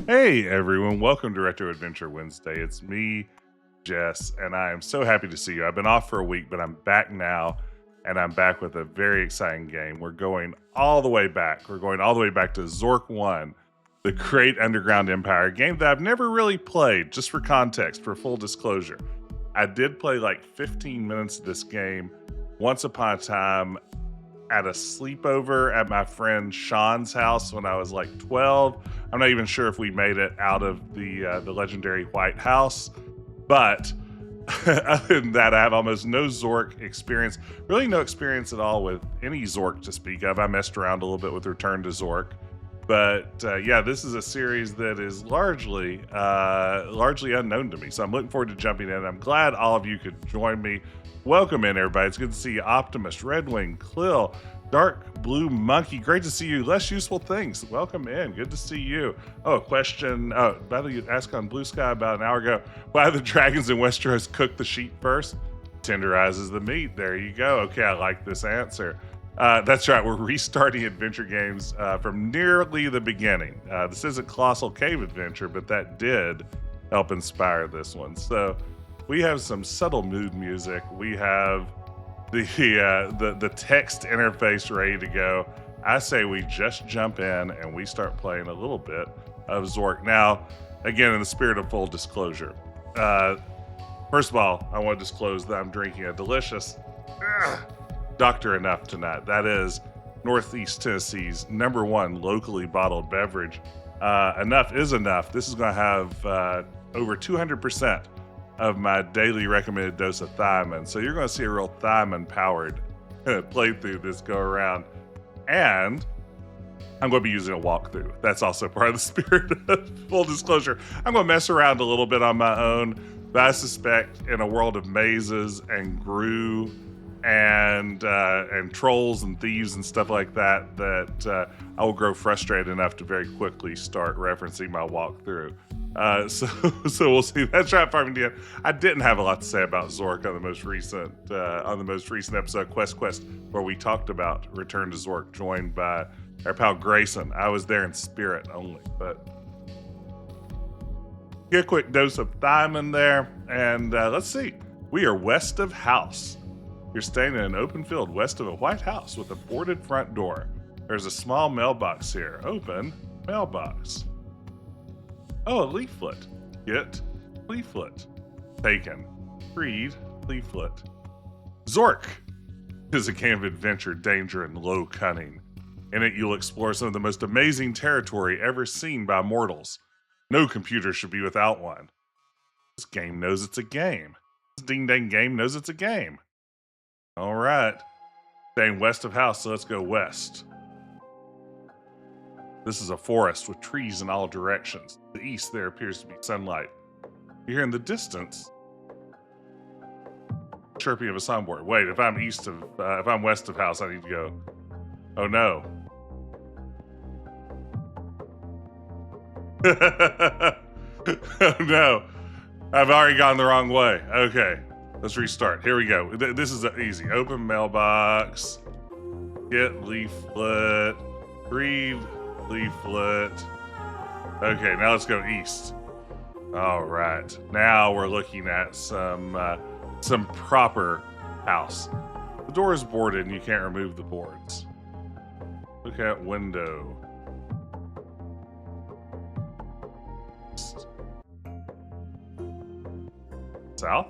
Hey everyone, welcome to Retro Adventure Wednesday. It's me, Jess, and I am so happy to see you. I've been off for a week, but I'm back now, and I'm back with a very exciting game. We're going all the way back. We're going all the way back to ZORK 1, the Great Underground Empire, a game that I've never really played, just for context, for full disclosure. I did play like 15 minutes of this game once upon a time at a sleepover at my friend Sean's house when I was like 12. I'm not even sure if we made it out of the legendary White House, but other than that, I have almost no ZORK experience, really no experience at all with any ZORK to speak of. I messed around a little bit with Return to ZORK, but yeah, this is a series that is largely unknown to me, so I'm looking forward to jumping in. I'm glad all of you could join me. Welcome in, everybody. It's good to see you. Optimus, Redwing, Clill, Dark Blue Monkey. Great to see you. Less Useful Things. Welcome in. Good to see you. Oh, question. Oh, by the way, you asked on Blue Sky about an hour ago. Why do the dragons in Westeros cook the sheep first? Tenderizes the meat. There you go. Okay, I like this answer. That's right. We're restarting adventure games from nearly the beginning. This isn't Colossal Cave Adventure, but that did help inspire this one. So we have some subtle mood music. We have the text interface ready to go. I say we just jump in and we start playing a little bit of ZORK. Now, again, in the spirit of full disclosure, first of all, I want to disclose that I'm drinking a delicious Dr. Enough tonight. That is Northeast Tennessee's #1 locally bottled beverage. Enough is enough. This is going to have over 200% of my daily recommended dose of thiamine. So you're going to see a real thiamine-powered playthrough this go around. And I'm going to be using a walkthrough. That's also part of the spirit of full disclosure. I'm going to mess around a little bit on my own, but I suspect in a world of mazes and Grue and trolls and thieves and stuff like that, that I will grow frustrated enough to very quickly start referencing my walkthrough. So we'll see. That's right, Farming Dan. I didn't have a lot to say about ZORK on the most recent episode, Quest, where we talked about Return to ZORK, joined by our pal Grayson. I was there in spirit only, but get a quick dose of thiamine there, and let's see. We are west of house. You're staying in an open field west of a White House with a boarded front door. There's a small mailbox here. Open mailbox. Oh, a leaflet. Get leaflet. Taken. Read leaflet. ZORK is a game of adventure, danger, and low cunning. In it, you'll explore some of the most amazing territory ever seen by mortals. No computer should be without one. This game knows it's a game. This ding-dang game knows it's a game. All right. Staying west of house, so let's go west. This is a forest with trees in all directions. To the east, there appears to be sunlight. You hear in the distance chirping of a soundboard. Wait, if I'm west of house, I need to go. Oh no. Oh no. I've already gone the wrong way. Okay, let's restart. Here we go. This is easy. Open mailbox. Get leaflet. Read leaflet. Okay, now let's go east. All right, now we're looking at some proper house. The door is boarded and you can't remove the boards. Look at window. South?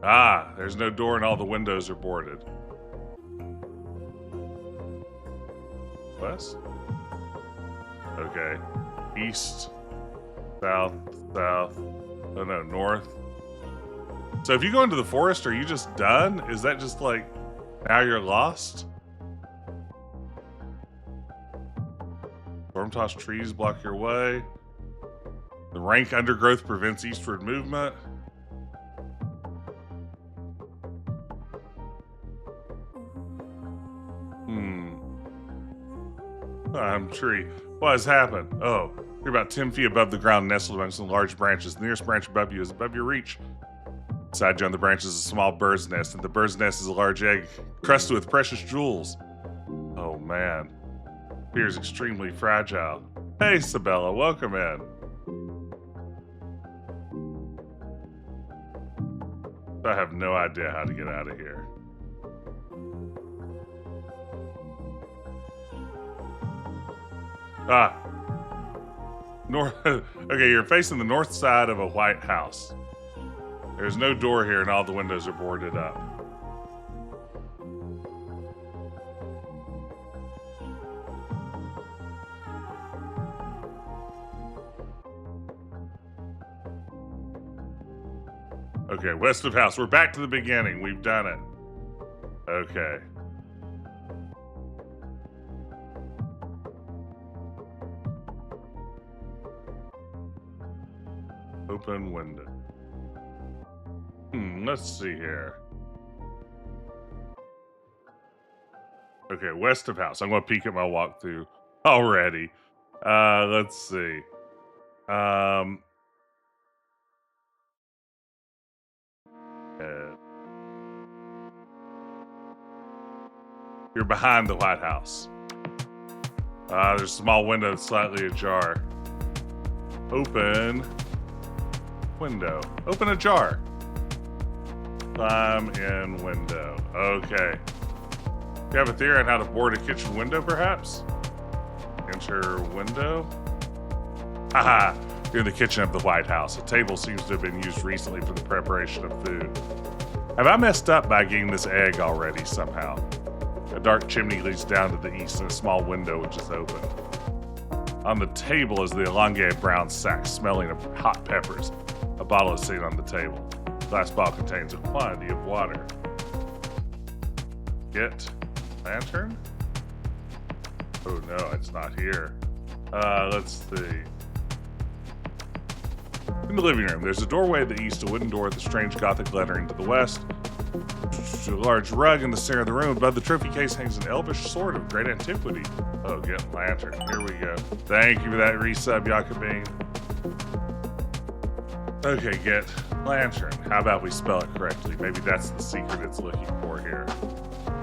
Ah, there's no door and all the windows are boarded. West? Okay. East, south. Oh no, north. So if you go into the forest, are you just done? Is that just like, now you're lost? Storm-tossed trees block your way. The rank undergrowth prevents eastward movement. Tree. What has happened? Oh, you're about 10 feet above the ground, nestled among some large branches. The nearest branch above you is above your reach. Beside you on the branch is a small bird's nest, and the bird's nest is a large egg crusted with precious jewels. Oh man. Appears extremely fragile. Hey, Sabella, welcome in. I have no idea how to get out of here. Ah. North. Okay, you're facing the north side of a white house. There's no door here and all the windows are boarded up. Okay, west of house. We're back to the beginning. We've done it. Okay. Open window. Let's see here. Okay, west of house. I'm going to peek at my walkthrough already. Let's see. You're behind the White House. There's a small window slightly ajar. Open window. Open a jar. Climb in window. Okay. You have a theory on how to board a kitchen window, perhaps? Enter window. Haha. You're in the kitchen of the White House. A table seems to have been used recently for the preparation of food. Have I messed up by getting this egg already somehow? A dark chimney leads down to the east and a small window which is open. On the table is the elongated brown sack smelling of hot peppers. A bottle is sitting on the table. The glass bottle contains a quantity of water. Get lantern? Oh no, it's not here. Let's see. In the living room, there's a doorway at the east, a wooden door with a strange gothic lettering to the west. A large rug in the center of the room. Above the trophy case hangs an elvish sword of great antiquity. Oh, get lantern. Here we go. Thank you for that resub, Jakobine. Okay, get lantern. How about we spell it correctly? Maybe that's the secret it's looking for here.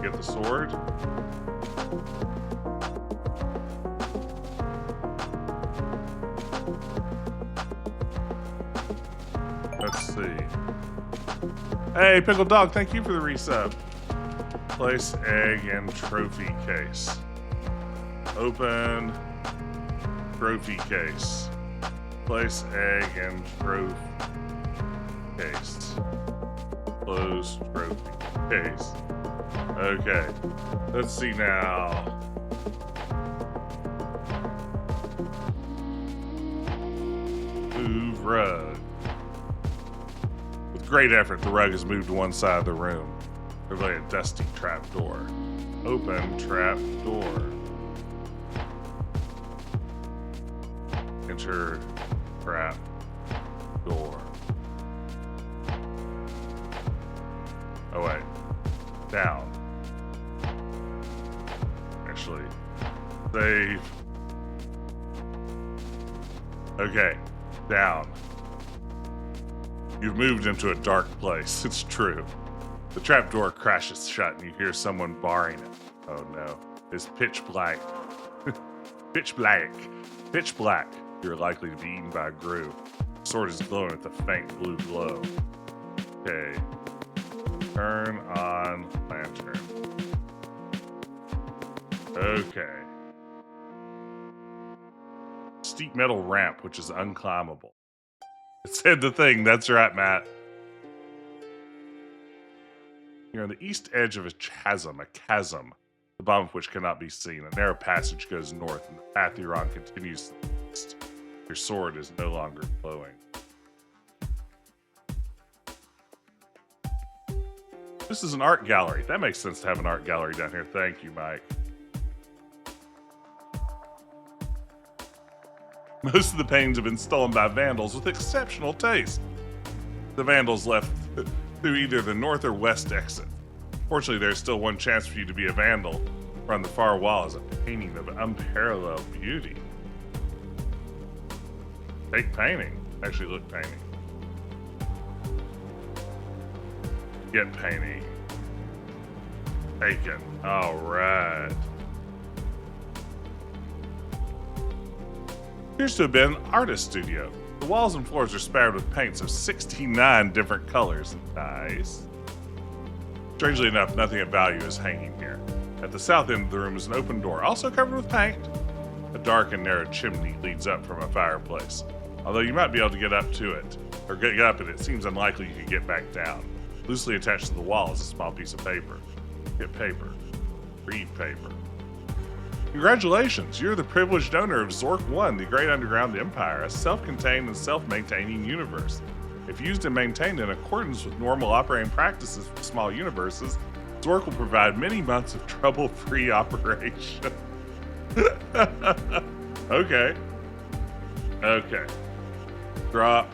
Get the sword. Let's see. Hey, Pickle Dog, thank you for the resub. Place egg in trophy case. Open trophy case. Place egg in trophy case. Close trophy case. Okay. Let's see now. Move rug. With great effort, the rug is moved to one side of the room. There's like a dusty trap door. Open trap door. Enter trap door. Oh wait. Down. Actually, save. Okay. Down. You've moved into a dark place. It's true. The trapdoor crashes shut and you hear someone barring it. Oh no. It's pitch black. Pitch black. Pitch black. You're likely to be eaten by a Grue. The sword is glowing with a faint blue glow. Okay. Turn on lantern. Okay. Steep metal ramp, which is unclimbable. It said the thing. That's right, Matt. You're on the east edge of a chasm, the bottom of which cannot be seen. A narrow passage goes north, and the path you're on continues to the east. Your sword is no longer glowing. This is an art gallery. That makes sense to have an art gallery down here. Thank you, Mike. Most of the paintings have been stolen by vandals with exceptional taste. The vandals left through either the north or west exit. Fortunately, there's still one chance for you to be a vandal. On the far wall is a painting of unparalleled beauty. Take painting. Actually, look painting. Get painting. Taken. All right. Appears to have been an artist studio. The walls and floors are spattered with paints of 69 different colors. Nice. Strangely enough, nothing of value is hanging here. At the south end of the room is an open door, also covered with paint. A dark and narrow chimney leads up from a fireplace. Although you might be able to get up to it, or get up it seems unlikely you could get back down. Loosely attached to the wall is a small piece of paper. Get paper. Read paper. Congratulations, you're the privileged owner of ZORK 1, the Great Underground Empire, a self-contained and self-maintaining universe. If used and maintained in accordance with normal operating practices for small universes, ZORK will provide many months of trouble-free operation. Okay. Okay. Drop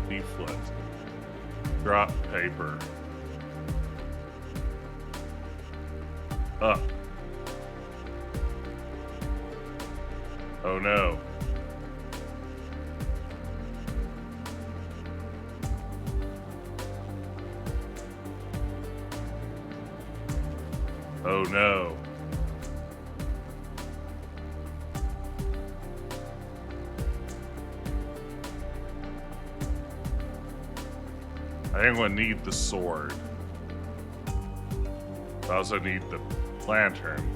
leaflet. Drop paper. Up. Oh no. Oh no. I think I'm gonna need the sword. I also need the lantern.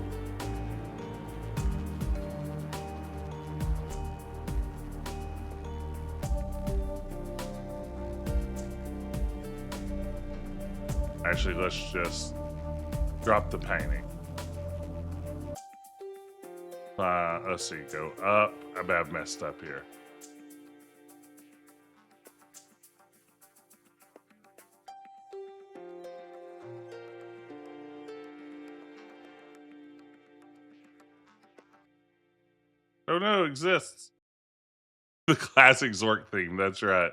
Actually, let's just drop the painting. Let's see, go up. I've messed up here. Oh no, it exists. The classic Zork theme, that's right.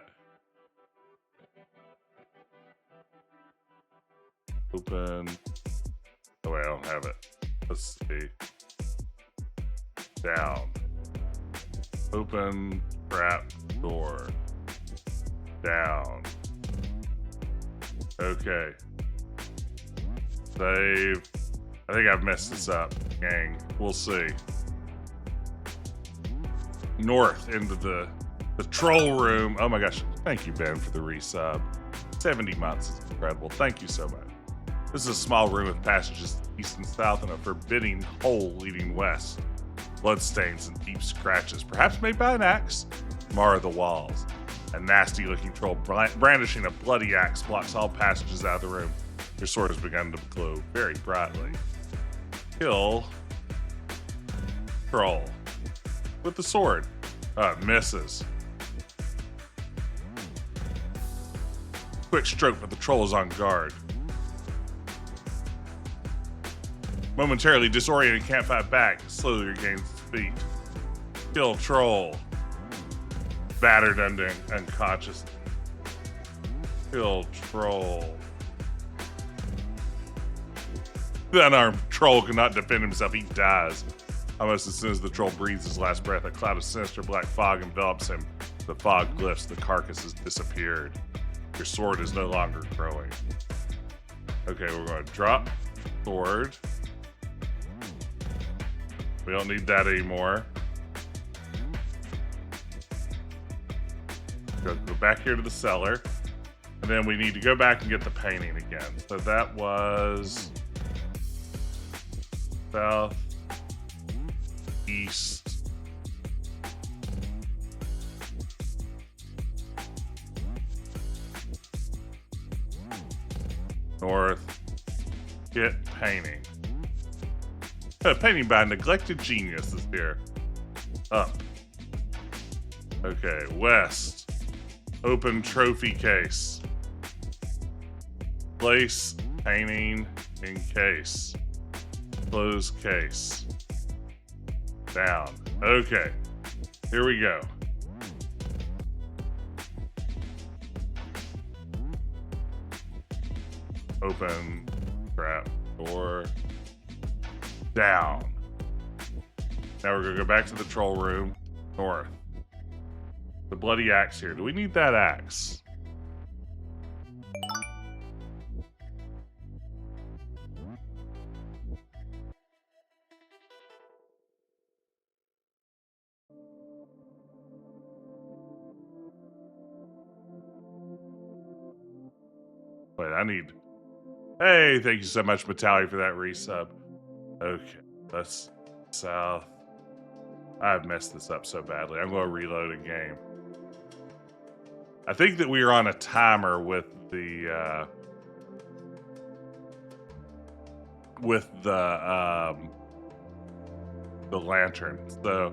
Open. Oh wait, I don't have it. Let's see. Down. Open trap door. Down. Okay. Save. I think I've messed this up, gang. We'll see. North into the troll room. Oh my gosh. Thank you, Ben, for the resub. 70 months is incredible. Thank you so much. This is a small room with passages east and south and a forbidding hole leading west. Bloodstains and deep scratches, perhaps made by an axe, mar the walls. A nasty-looking troll brandishing a bloody axe blocks all passages out of the room. Your sword has begun to glow very brightly. Kill troll with the sword. Misses. Quick stroke, but the troll is on guard. Momentarily disoriented, can't fight back. Slowly regains its feet. Kill troll. Battered under unconscious. Kill troll. The unarmed troll cannot defend himself. He dies. Almost as soon as the troll breathes his last breath, a cloud of sinister black fog envelops him. The fog lifts. The carcass has disappeared. Your sword is no longer growing. Okay, we're going to drop sword. We don't need that anymore. Go back here to the cellar. And then we need to go back and get the painting again. So that was south, east, north, get painting. Painting by neglected genius is here. Up. Okay, west. Open trophy case. Place painting in case. Close case. Down. Okay. Here we go. Open trap door. Down. Now we're gonna go back to the troll room. North. The bloody axe here. Do we need that axe? Wait, I need... Hey, thank you so much, Metalli, for that resub. Okay, that's south. I've messed this up so badly. I'm going to reload a game. I think that we are on a timer with the lantern, so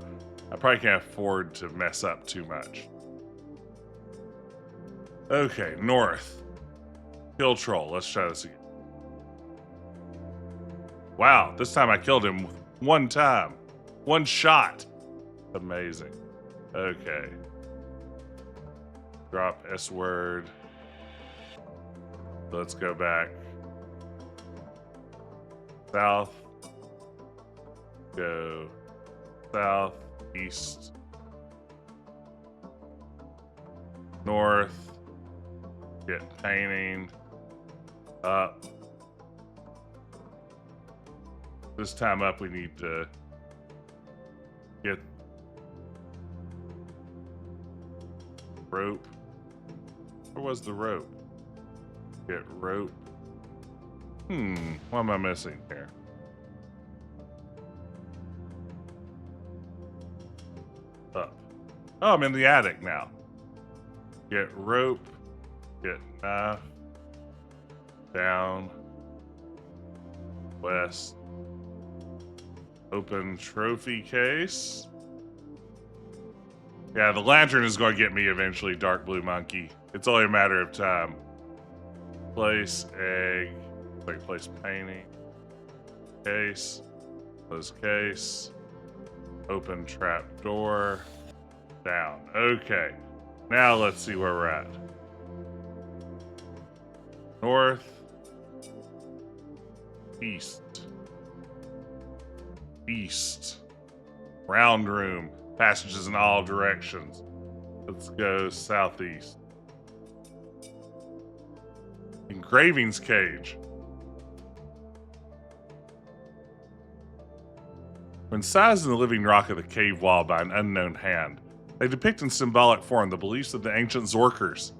I probably can't afford to mess up too much. Okay, north. Kill troll. Let's try this again. Wow, this time I killed him one time. One shot. Amazing. Okay. Drop S word. Let's go back. South. Go south, east, north. Get painting. Up. This time up, we need to get rope. Where was the rope? Get rope. What am I missing here? Up. Oh, I'm in the attic now. Get rope. Get knife. Down. West. Open trophy case. Yeah, the lantern is going to get me eventually, Dark Blue Monkey. It's only a matter of time. Place egg. Wait, place painting. Case. Close case. Open trap door. Down. Okay. Now let's see where we're at. North. East. East. Round room. Passages in all directions. Let's go southeast. Engravings cage. When sized in the living rock of the cave wall by an unknown hand, they depict in symbolic form the beliefs of the ancient ZORKers.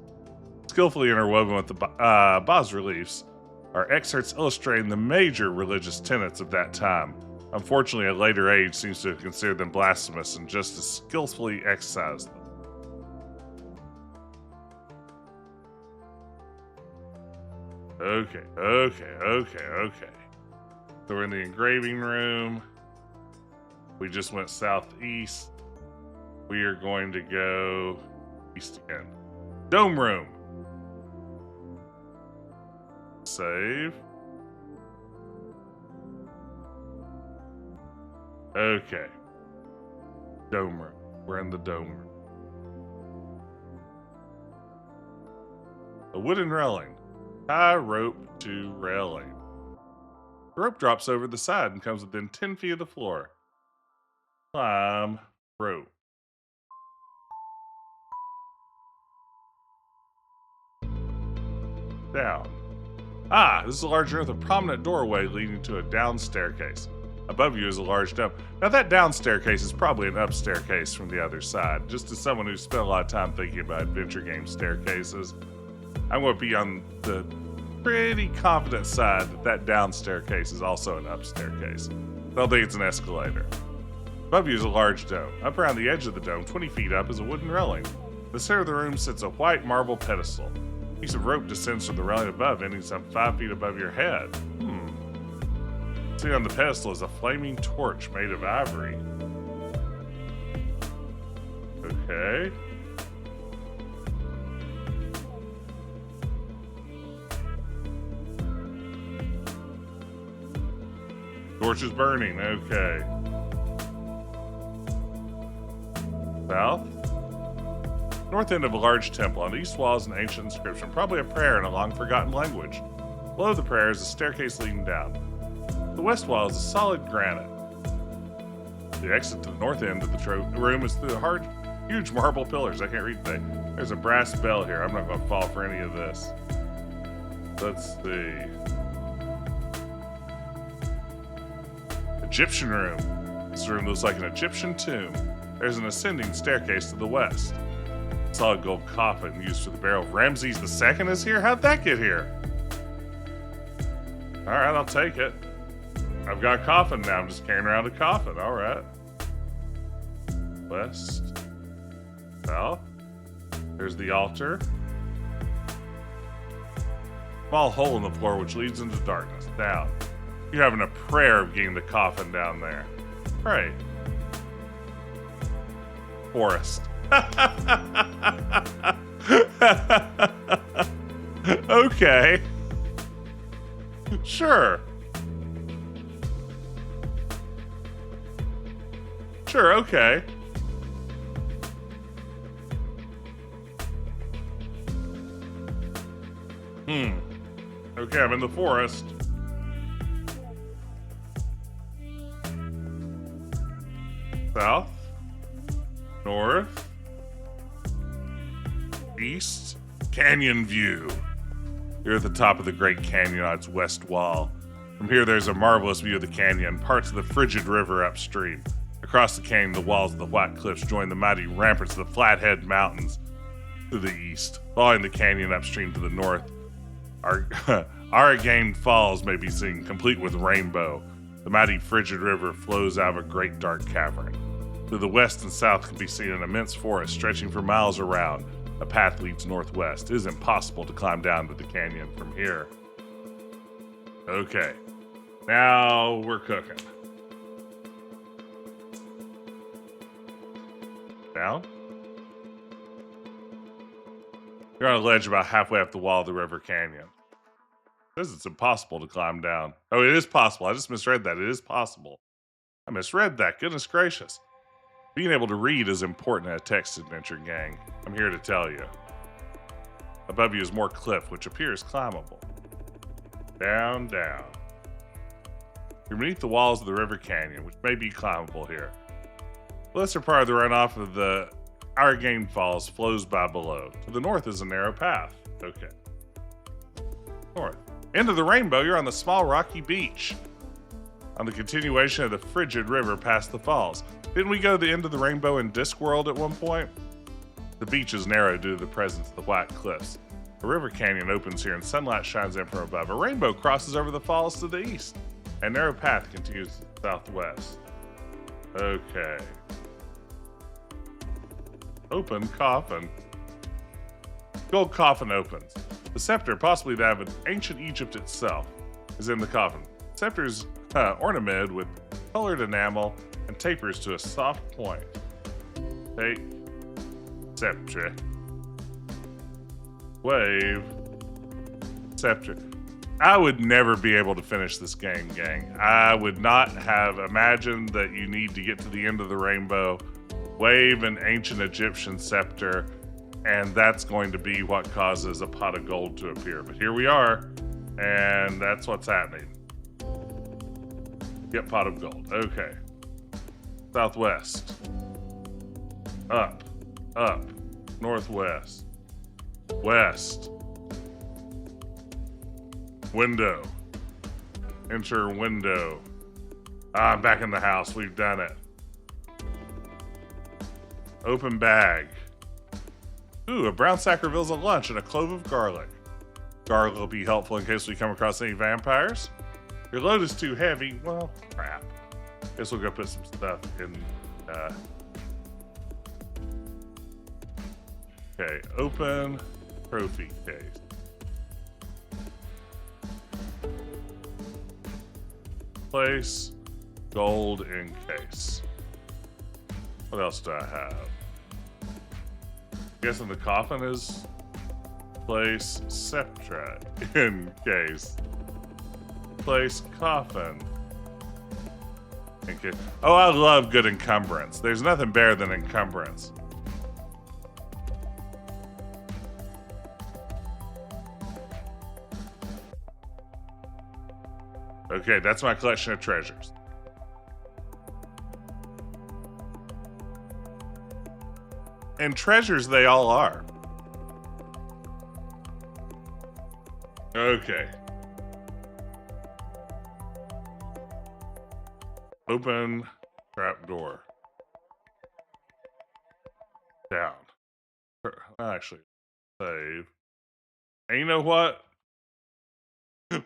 Skillfully interwoven with the bas-reliefs are excerpts illustrating the major religious tenets of that time. Unfortunately, a later age seems to have considered them blasphemous and just as skillfully excised them. Okay. So we're in the engraving room. We just went southeast. We are going to go east again. Dome room. Save. Okay. Dome room. We're in the dome room. A wooden railing. Tie rope to railing. The rope drops over the side and comes within 10 feet of the floor. Climb rope. Down. Ah, this is a large room with a prominent doorway leading to a down staircase. Above you is a large dome. Now that down staircase is probably an up staircase from the other side. Just as someone who's spent a lot of time thinking about adventure game staircases, I'm going to be on the pretty confident side that that down staircase is also an up staircase. I don't think it's an escalator. Above you is a large dome. Up around the edge of the dome, 20 feet up, is a wooden railing. In the center of the room sits a white marble pedestal. A piece of rope descends from the railing above, ending some 5 feet above your head. Sitting on the pedestal is a flaming torch made of ivory. Okay. Torch is burning. Okay. South. North end of a large temple. On the east wall is an ancient inscription, probably a prayer in a long-forgotten language. Below the prayer is a staircase leading down. The west wall is a solid granite. The exit to the north end of the room is through the huge marble pillars. I can't read today. There's a brass bell here. I'm not going to fall for any of this. Let's see. Egyptian room. This room looks like an Egyptian tomb. There's an ascending staircase to the west. Solid gold coffin used for the burial of Ramses II is here? How'd that get here? All right, I'll take it. I've got a coffin now. I'm just carrying around a coffin. All right. West. South. There's the altar. Small hole in the floor which leads into darkness. Down. You're having a prayer of getting the coffin down there. Pray. Forest. Okay. Sure. Sure, okay. Okay, I'm in the forest. South. North. East. Canyon view. You're at the top of the Great Canyon on its west wall. From here, there's a marvelous view of the canyon, parts of the frigid river upstream. Across the canyon, the walls of the white cliffs join the mighty ramparts of the Flathead Mountains to the east. Following the canyon upstream to the north, Aragain Falls may be seen, complete with rainbow. The mighty frigid river flows out of a great dark cavern. To the west and south can be seen an immense forest stretching for miles around. A path leads northwest. It is impossible to climb down to the canyon from here. Okay, now we're cooking. Down. You're on a ledge about halfway up the wall of the river canyon. It says it's impossible to climb down. Oh, it is possible. I just misread that. It is possible. I misread that. Goodness gracious. Being able to read is important in a text adventure, gang. I'm here to tell you. Above you is more cliff, which appears climbable. Down, down. You're beneath the walls of the river canyon, which may be climbable here. The lesser part of the runoff of the Aragain Falls flows by below. To the north is a narrow path. Okay. North. End of the rainbow, you're on the small rocky beach. On the continuation of the frigid river past the falls. Didn't we go to the end of the rainbow in Discworld at one point? The beach is narrow due to the presence of the white cliffs. A river canyon opens here and sunlight shines in from above. A rainbow crosses over the falls to the east. A narrow path continues southwest. Okay. Open coffin. Gold coffin opens. The scepter, possibly that of ancient Egypt itself, is in the coffin. The scepter is ornamented with colored enamel and tapers to a soft point. Take scepter. Wave. Scepter. I would never be able to finish this game, gang. I would not have imagined that you need to get to the end of the rainbow, wave an ancient Egyptian scepter, and that's going to be what causes a pot of gold to appear. But here we are, and that's what's happening. Get pot of gold. Okay. Southwest. Up. Up. Northwest. West. Window. Enter window. I'm back in the house. We've done it. Open bag. Ooh, a brown sack reveals a lunch and a clove of garlic. Garlic will be helpful in case we come across any vampires. Your load is too heavy. Well, crap. Guess we'll go put some stuff in. Okay, open trophy case. Place gold in case. What else do I have? Guessing the coffin is place scepter in case. Place coffin in case. Oh, I love good encumbrance. There's nothing better than encumbrance. Okay, that's my collection of treasures. And treasures they all are. Okay. Open trapdoor. Down. Actually, save. And you know what?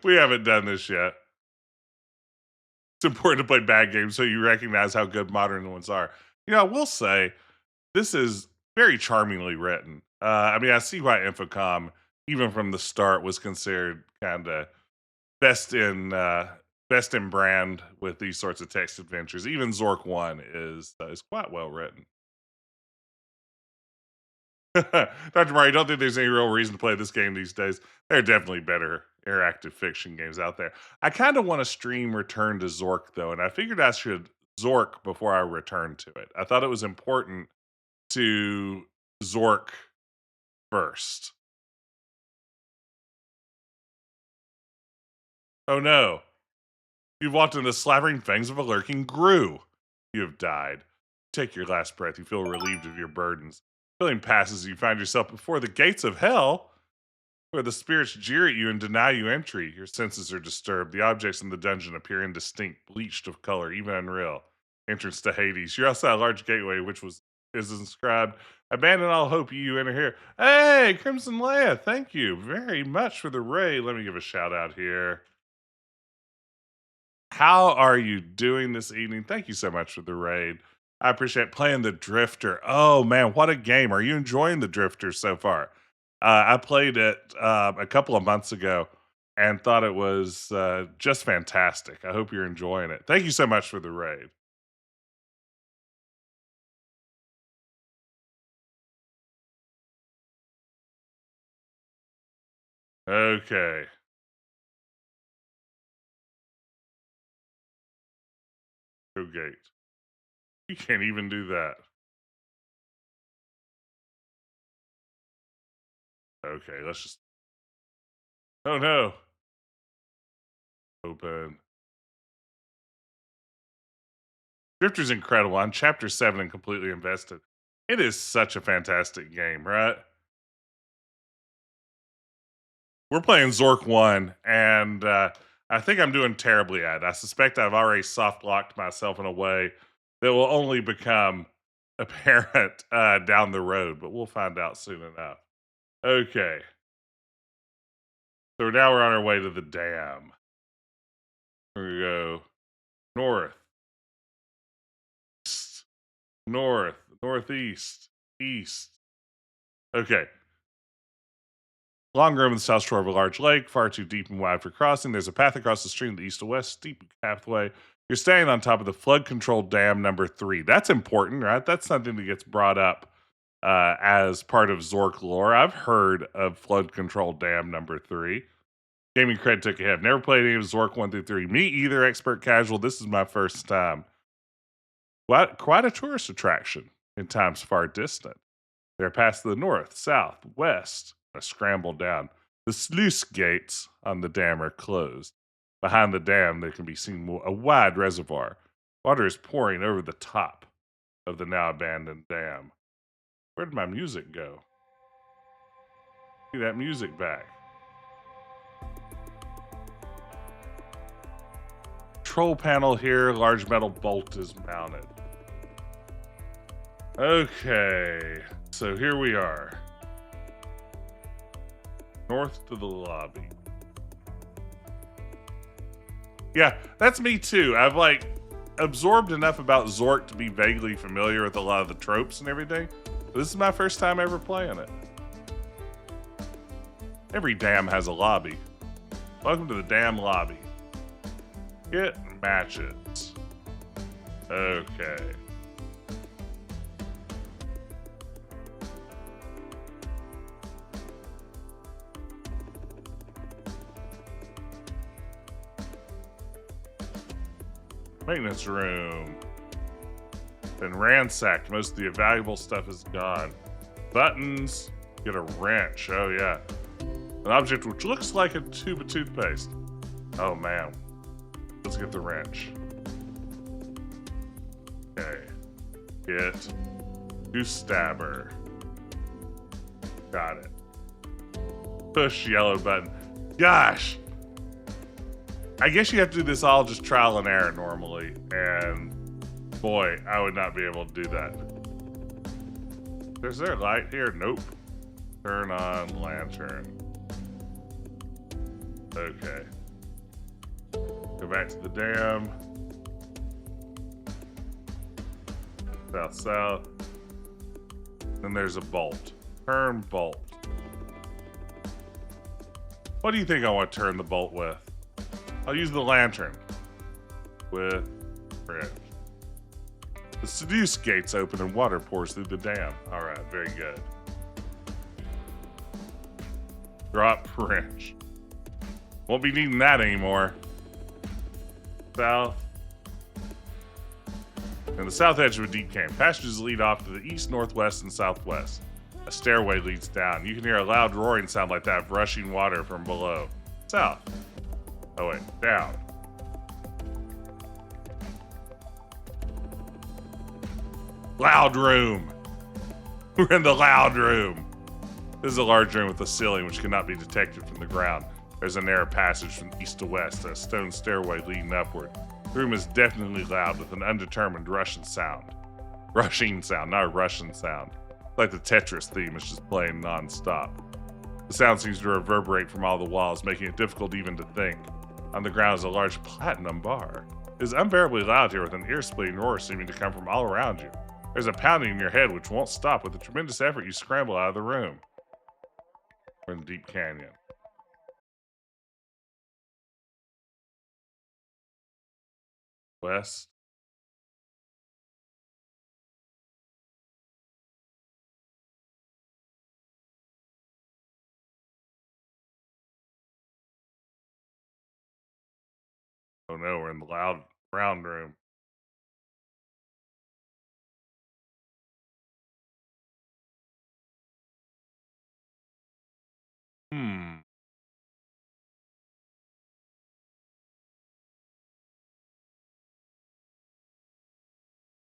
We haven't done this yet. It's important to play bad games so you recognize how good modern ones are. I will say this is very charmingly written. I mean, I see why Infocom, even from the start, was considered kind of best in best in brand with these sorts of text adventures. Even Zork One is quite well written. Dr. Mario, you don't think there's any real reason to play this game these days? There are definitely better interactive fiction games out there. I kind of want to stream Return to Zork though, and I figured I should Zork before I return to it. I thought it was important to Zork first. Oh no. You've walked in the slavering fangs of a lurking Grue. You have died. Take your last breath. You feel relieved of your burdens. Feeling passes, you find yourself before the gates of hell, where the spirits jeer at you and deny you entry. Your senses are disturbed. The objects in the dungeon appear indistinct, bleached of color, even unreal. Entrance to Hades. You're outside a large gateway, which is inscribed, "Abandon all hope, you enter here." Hey, Crimson Leia, thank you very much for the raid. Let me give a shout out here. How are you doing this evening? Thank you so much for the raid. I appreciate playing the Drifter. Oh man, what a game. Are you enjoying the Drifter so far? I played it a couple of months ago and thought it was just fantastic. I hope you're enjoying it. Thank you so much for the raid. Okay. Go gate. You can't even do that. Okay, let's just. Oh no. Open. Drifter's incredible. I'm chapter 7 and completely invested. It is such a fantastic game, right? We're playing Zork 1, and I think I'm doing terribly at it. I suspect I've already soft locked myself in a way that will only become apparent down the road, but we'll find out soon enough. Okay, so now we're on our way to the dam. Here we go. North, east, north, northeast, east. Okay. Long room in the south shore of a large lake, far too deep and wide for crossing. There's a path across the stream to the east to west, steep pathway. You're standing on top of the flood control dam number 3. That's important, right? That's something that gets brought up as part of Zork lore. I've heard of flood control dam number 3. Gaming cred took a hit. Never played any of Zork 1 through 3. Me either, expert casual. This is my first time. Quite a tourist attraction in times far distant. They're past the north, south, west. I scramble down. The sluice gates on the dam are closed. Behind the dam, there can be seen a wide reservoir. Water is pouring over the top of the now abandoned dam. Where did my music go? See that music back. Control panel here. Large metal bolt is mounted. Okay, so here we are. North to the lobby. Yeah, that's me too. I've absorbed enough about Zork to be vaguely familiar with a lot of the tropes and everything. But this is my first time ever playing it. Every dam has a lobby. Welcome to the dam lobby. Get matches. Okay. Maintenance room. Been ransacked. Most of the valuable stuff is gone. Buttons. Get a wrench. Oh, yeah. An object which looks like a tube of toothpaste. Oh, man. Let's get the wrench. Okay. Get goose stabber. Got it. Push yellow button. Gosh! I guess you have to do this all just trial and error normally, and boy, I would not be able to do that. Is there a light here? Nope. Turn on lantern. Okay. Go back to the dam. South, south. Then there's a bolt. Turn bolt. What do you think I want to turn the bolt with? I'll use the lantern. With bridge. The seduce gates open and water pours through the dam. Alright, very good. Drop wrench. Won't be needing that anymore. South. And the south edge of a deep cave. Passages lead off to the east, northwest, and southwest. A stairway leads down. You can hear a loud roaring sound like that of rushing water from below. South. Oh wait, down. Loud room. We're in the loud room. This is a large room with a ceiling which cannot be detected from the ground. There's a narrow passage from east to west, a stone stairway leading upward. The room is definitely loud with an undetermined Russian sound. Rushing sound, not a Russian sound. Like the Tetris theme is just playing non-stop. The sound seems to reverberate from all the walls, making it difficult even to think. On the ground is a large platinum bar. It is unbearably loud here with an ear-splitting roar seeming to come from all around you. There's a pounding in your head which won't stop. With a tremendous effort, you scramble out of the room. We're in the deep canyon. West. Oh no, we're in the loud round room.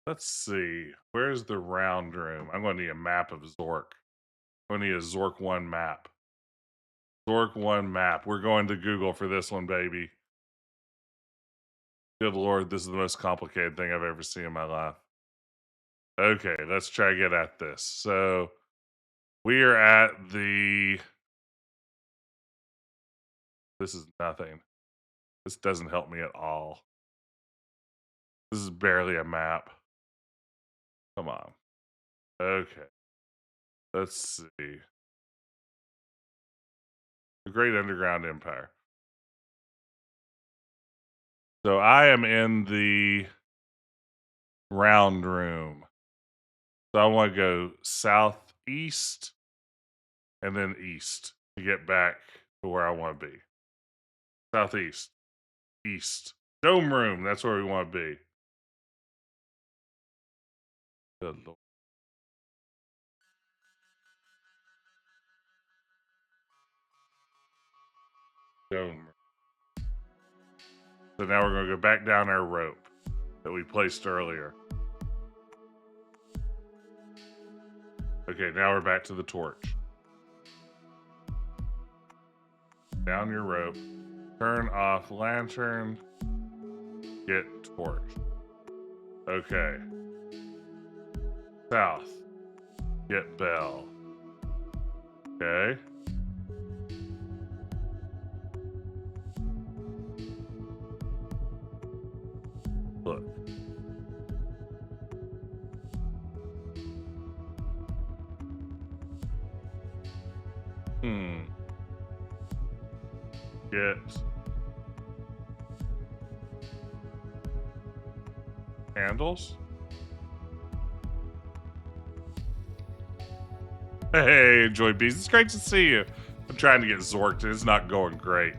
Let's see. Where's the round room? I'm going to need a map of ZORK. I'm going to need a ZORK 1 map. ZORK 1 map. We're going to Google for this one, baby. Good Lord, this is the most complicated thing I've ever seen in my life. Okay, let's try to get at this. So, we are at the... This is nothing. This doesn't help me at all. This is barely a map. Come on. Okay. Let's see. The Great Underground Empire. So I am in the round room. So I want to go southeast and then east to get back to where I want to be. Southeast. East. Dome room. That's where we want to be. Good Lord. Dome room. So now we're going to go back down our rope that we placed earlier. Okay, now we're back to the torch. Down your rope. Turn off lantern. Get torch. Okay. South. Get bell. Okay. Look. Get candles. Hey, Enjoy Bees. It's great to see you. I'm trying to get Zorked. It's not going great.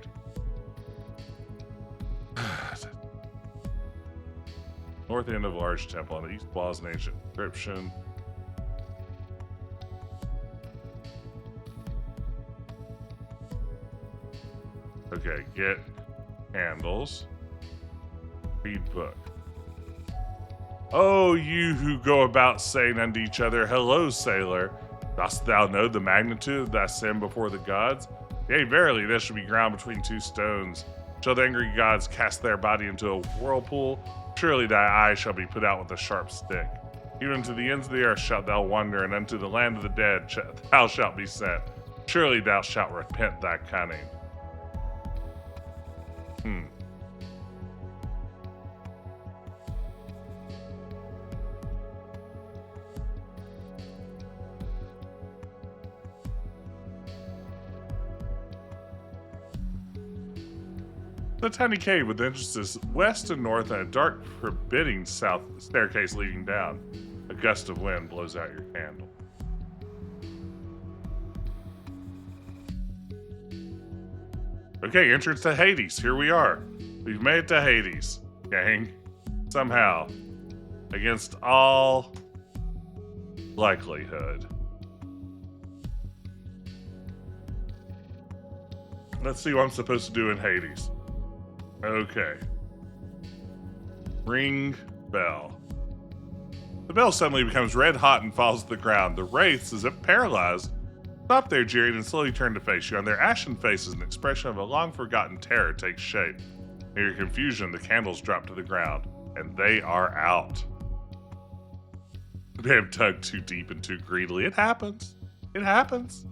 North end of large temple. On the east wall is an ancient inscription. Okay, get candles. Read book. Oh, you who go about saying unto each other, hello, sailor. Dost thou know the magnitude of thy sin before the gods? Yea, verily, this shall be ground between two stones. Shall the angry gods cast their body into a whirlpool? Surely thy eye shall be put out with a sharp stick. Even to the ends of the earth shalt thou wander, and unto the land of the dead thou shalt be sent. Surely thou shalt repent thy cunning. The tiny cave with entrances west and north and a dark, forbidding south staircase leading down. A gust of wind blows out your candle. Okay, entrance to Hades. Here we are. We've made it to Hades, gang. Somehow. Against all likelihood. Let's see what I'm supposed to do in Hades. Okay. Ring bell. The bell suddenly becomes red hot and falls to the ground. The wraiths, as if paralyzed, stop their jeering and slowly turn to face you. On their ashen faces, an expression of a long-forgotten terror takes shape. In your confusion, the candles drop to the ground, and they are out. They have dug too deep and too greedily. It happens. It happens.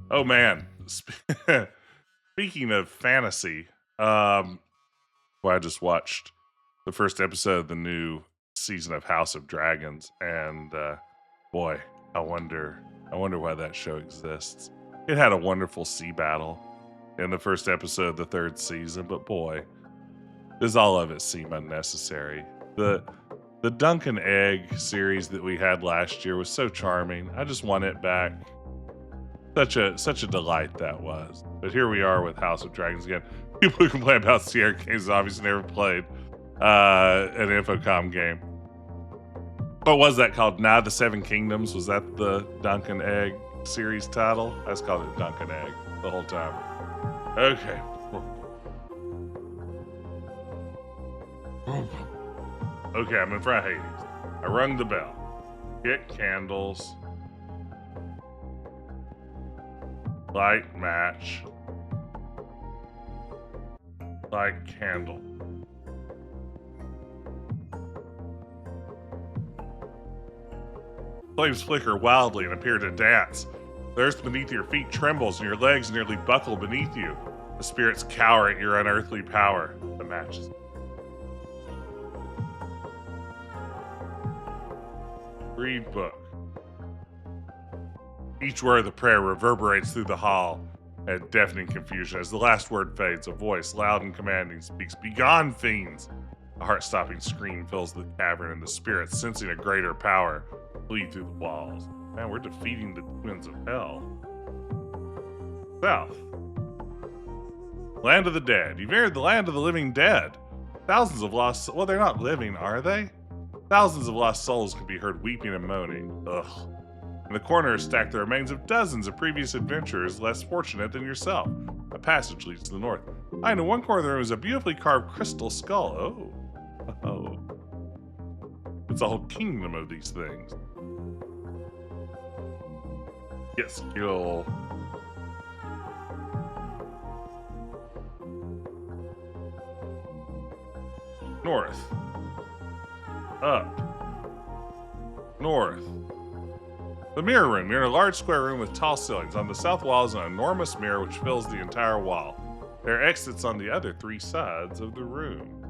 Oh, man. Speaking of fantasy, I just watched the first episode of the new season of House of Dragons, and boy, I wonder why that show exists. It had a wonderful sea battle in the first episode of the third season, but boy, does all of it seem unnecessary. The Dunk and Egg series that we had last year was so charming. I just want it back. Such a delight that was. But here we are with House of Dragons again. People who complain about Sierra games obviously never played an Infocom game. What was that called? Now the Seven Kingdoms? Was that the Dunk and Egg series title? I just called it Dunk and Egg the whole time. Okay. Okay, I'm in front of Hades. I rung the bell. Get candles. Light match. Light candle. Flames flicker wildly and appear to dance. The earth beneath your feet trembles and your legs nearly buckle beneath you. The spirits cower at your unearthly power. The match is... Read book. Each word of the prayer reverberates through the hall at deafening confusion. As the last word fades, a voice, loud and commanding, speaks, "Begone, fiends!" A heart-stopping scream fills the cavern, and the spirits, sensing a greater power, flee through the walls. Man, we're defeating the twins of hell. South. Land of the dead. You've entered the land of the living dead. Thousands of lost... Well, they're not living, are they? Thousands of lost souls can be heard weeping and moaning. Ugh. In the corner are stacked the remains of dozens of previous adventurers less fortunate than yourself. A passage leads to the north. Behind in one corner of the room is a beautifully carved crystal skull. Oh. It's a whole kingdom of these things. Get skill. North. Up. North. The mirror room. You're in a large square room with tall ceilings. On the south wall is an enormous mirror which fills the entire wall. There are exits on the other three sides of the room.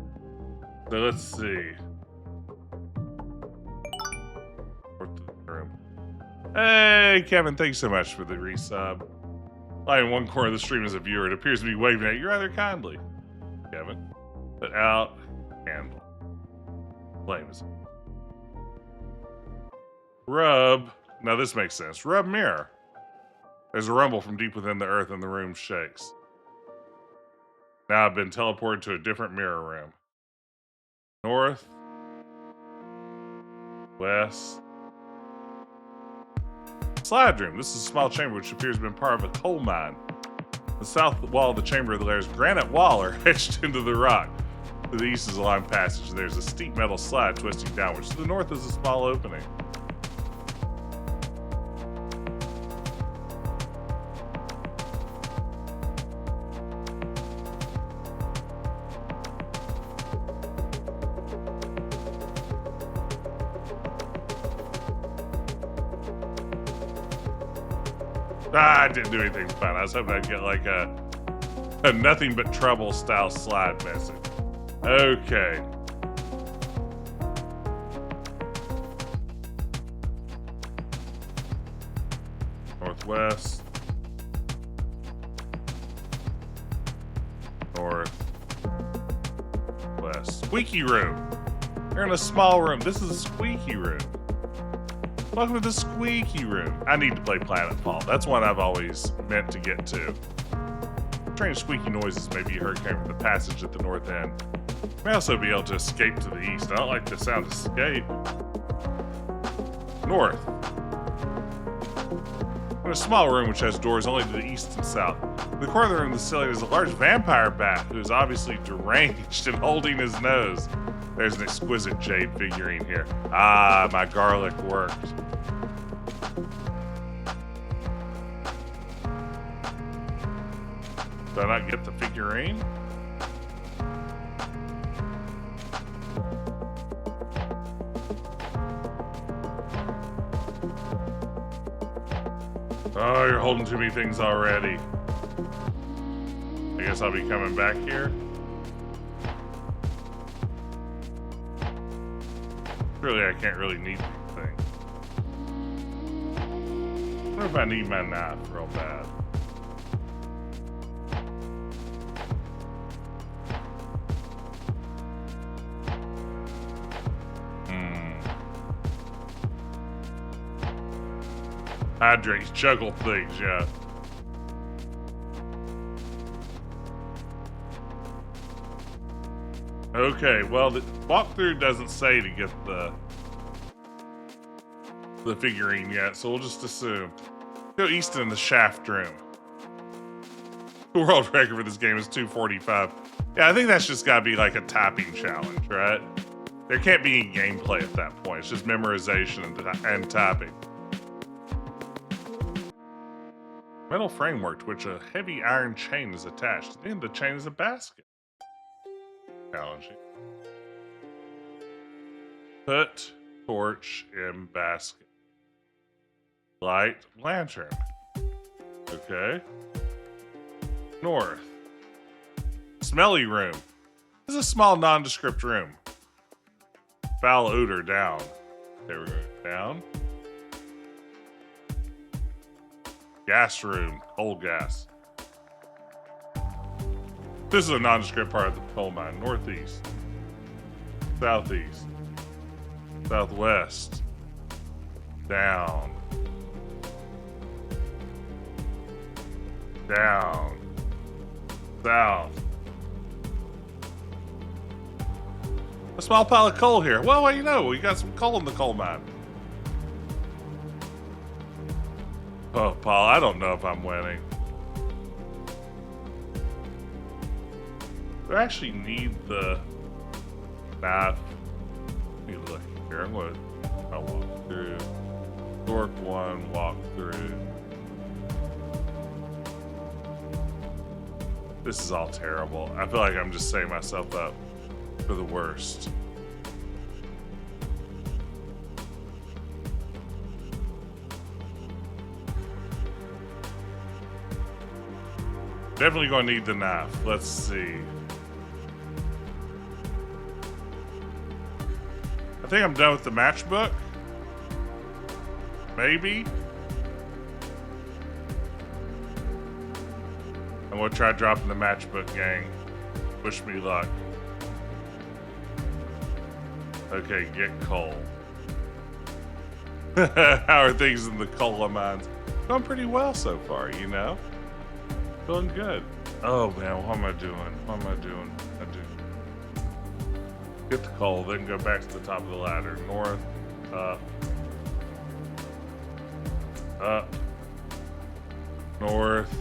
So let's see. Hey, Kevin, thanks so much for the resub. Lying in one corner of the stream as a viewer, it appears to be waving at you rather kindly. Kevin, put out candle. Flames. Rub. Now this makes sense. Rub mirror. There's a rumble from deep within the earth and the room shakes. Now I've been teleported to a different mirror room. North. West. Slide room. This is a small chamber which appears to have been part of a coal mine. The south wall of the chamber, there's granite wall are etched into the rock. To the east is a long passage. There's a steep metal slide twisting downwards. To the north is a small opening. I didn't do anything fun. I was hoping I'd get like a nothing but trouble style slide message. Okay. Northwest. North. squeaky room. You're in a small room. This is a squeaky room. Welcome to the squeaky room. I need to play Planetfall. That's one I've always meant to get to. Strange squeaky noises maybe you heard came from the passage at the north end. You may also be able to escape to the east. I don't like the sound of escape. North. In a small room which has doors only to the east and south. In the corner of the room, the ceiling is a large vampire bat who is obviously deranged and holding his nose. There's an exquisite jade figurine here. Ah, my garlic worked. Did I not get the figurine? Oh, you're holding too many things already. I guess I'll be coming back here. Really, I can't really need these things. I wonder if I need my knife real bad. Hydrate, juggle things, yeah. Okay, well, the walkthrough doesn't say to get the figurine yet, so we'll just assume. Go east in the shaft room. The world record for this game is 2:45. Yeah, I think that's just gotta be like a typing challenge, right? There can't be any gameplay at that point. It's just memorization and typing. Metal framework to which a heavy iron chain is attached. At the end of the chain is a basket. Challenging. Put torch in basket. Light lantern. Okay. North. Smelly room. This is a small nondescript room. Foul odor down. There we go. Down. Gas room, coal gas. This is a nondescript part of the coal mine. Northeast, southeast, southwest, down, down, south. A small pile of coal here. Well, what do you know? We got some coal in the coal mine. Oh, Paul, I don't know if I'm winning. Do I actually need the knife? Let me look here. I'll walk through. ZORK 1, walk through. This is all terrible. I feel like I'm just setting myself up for the worst. Definitely gonna need the knife. Let's see. I think I'm done with the matchbook. Maybe. I'm gonna try dropping the matchbook, gang. Wish me luck. Okay, get coal. How are things in the coal mines? Going pretty well so far, you know? Feeling good. Oh man, what am I doing? What am I doing? Get the coal, then go back to the top of the ladder. North, up, north,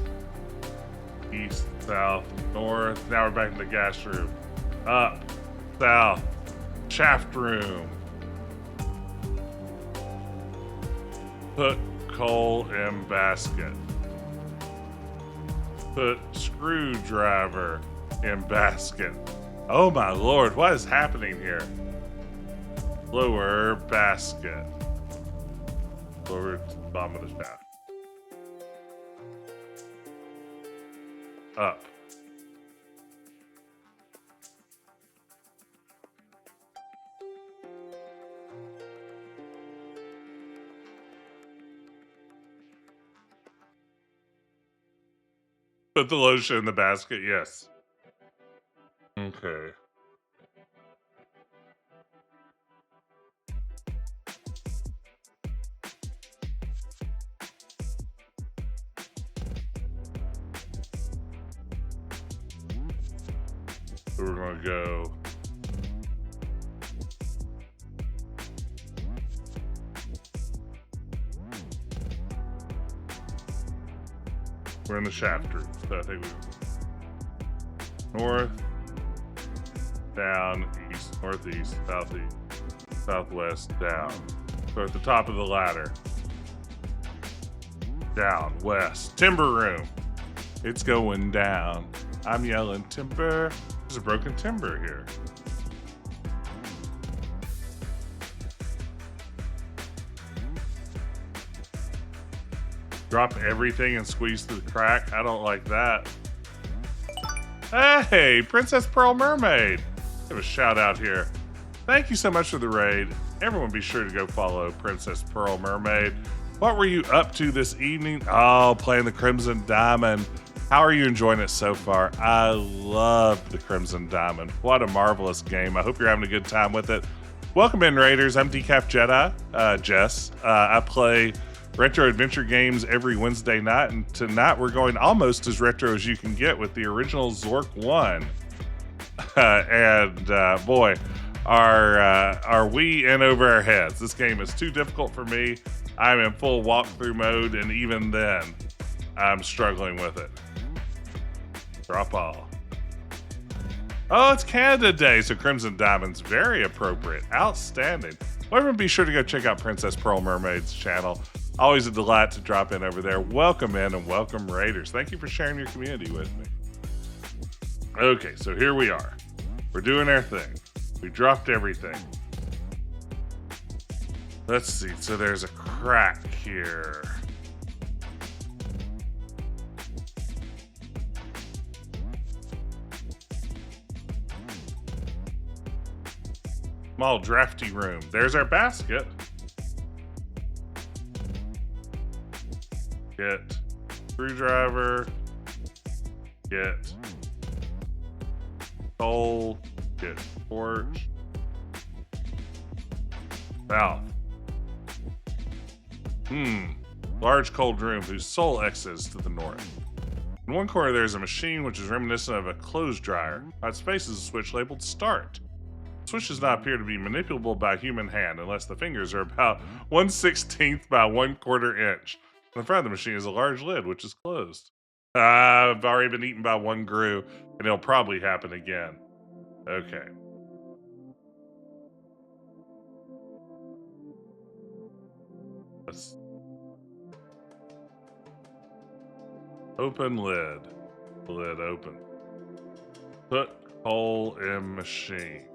east, south, north. Now we're back in the gas room. Up, south, shaft room. Put coal in basket. Put screwdriver in basket. Oh my lord, what is happening here? Lower basket. Lower to the bottom of the shaft. Up. Put the lotion in the basket, yes. Okay. So we're gonna go. We're in the shaft route, so I think we north, down, east, northeast, southeast, southwest, down. So at the top of the ladder. Down, west, timber room. It's going down. I'm yelling timber. There's a broken timber here. Drop everything and squeeze through the crack. I don't like that. Hey, Princess Pearl Mermaid. Give a shout out here. Thank you so much for the raid. Everyone be sure to go follow Princess Pearl Mermaid. What were you up to this evening? Oh, playing the Crimson Diamond. How are you enjoying it so far? I love the Crimson Diamond. What a marvelous game. I hope you're having a good time with it. Welcome in, Raiders. I'm Decaf Jedi, Jess. I play retro adventure games every Wednesday night, and tonight we're going almost as retro as you can get with the original ZORK 1. Boy, are we in over our heads. This game is too difficult for me. I'm in full walkthrough mode, and even then, I'm struggling with it. Drop all. Oh, it's Canada Day, so Crimson Diamond's very appropriate. Outstanding. Well, everyone be sure to go check out Princess Pearl Mermaid's channel. Always a delight to drop in over there. Welcome in and welcome, Raiders. Thank you for sharing your community with me. Okay, so here we are. We're doing our thing. We dropped everything. Let's see. So there's a crack here. Small drafty room. There's our basket. Get screwdriver. Get coal. Get torch. Valve. Large cold room whose sole exit is to the north. In one corner there's a machine which is reminiscent of a clothes dryer. On its face is a switch labeled start. The switch does not appear to be manipulable by human hand unless the fingers are about 1/16 by 1/4 inch. In the front of the machine is a large lid which is closed. I've already been eaten by one Grue, and it'll probably happen again. Okay. Let's open lid. Lid open. Put hole in machine.